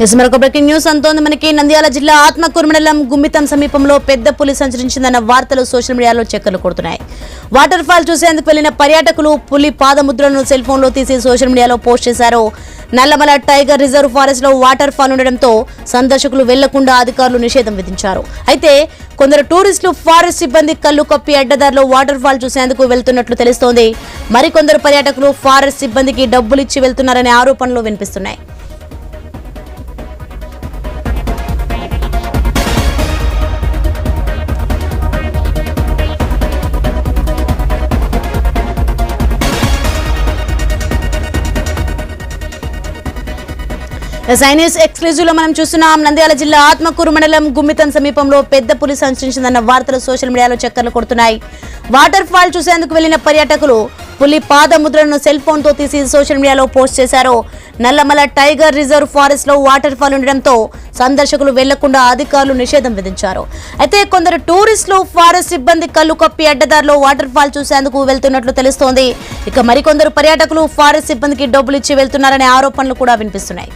మరొక breaking news అంతోంది మనకి. నంద్యాల జిల్లా ఆత్మకూరు మండలం గుమ్మితం సమీపంలో పెద్ద పులి సంచరించిందన్న వార్తలు సోషల్ మీడియాలో చక్కర్లు కొడుతున్నాయి. వాటర్ ఫాల్ చూసేందుకు వెళ్లిన పర్యాటకులు పులి పాదముద్రలను సెల్ ఫోన్ లో తీసి సోషల్ మీడియాలో పోస్ట్ చేశారు. నల్లమల టైగర్ రిజర్వ్ ఫారెస్ట్ లో వాటర్ ఫాల్ ఉండడంతో సందర్శకులు వెళ్లకుండా అధికారులు నిషేధం విధించారు. అయితే కొందరు టూరిస్టులు ఫారెస్ట్ సిబ్బంది కళ్ళు కప్పి అడ్డదారిలో వాటర్ ఫాల్ చూసేందుకు వెళ్తున్నట్లు తెలుస్తోంది. మరికొందరు పర్యాటకులు ఫారెస్ట్ సిబ్బందికి డబ్బులు ఇచ్చి వెళ్తున్నారనే ఆరోపణలు వినిపిస్తున్నాయి. సైనిస్ ఎక్స్క్లూజివ్ లో మనం చూస్తున్నాం. నంద్యాల జిల్లా ఆత్మకూరు మండలం గుమ్మితం సమీపంలో పెద్ద పులి సంచరించిందన్న వార్తలు సోషల్ మీడియాలో చక్కర్లు కొడుతున్నాయి. వాటర్ ఫాల్ చూసేందుకు వెళ్లిన పర్యాటకులు పులి పాదముద్రలను సెల్ ఫోన్ తో తీసి సోషల్ మీడియాలో పోస్ట్ చేశారు. నల్లమల టైగర్ రిజర్వ్ ఫారెస్ట్ లో వాటర్ ఫాల్ ఉండడంతో సందర్శకులు వెళ్లకుండా అధికారులు నిషేధం విధించారు. అయితే కొందరు టూరిస్టులు ఫారెస్ట్ సిబ్బంది కళ్ళు కప్పి అడ్డదారిలో వాటర్ ఫాల్ చూసేందుకు వెళ్తున్నట్లు తెలుస్తోంది. ఇక మరికొందరు పర్యాటకులు ఫారెస్ట్ సిబ్బందికి డబ్బులు ఇచ్చి వెళ్తున్నారనే ఆరోపణలు కూడా వినిపిస్తున్నాయి.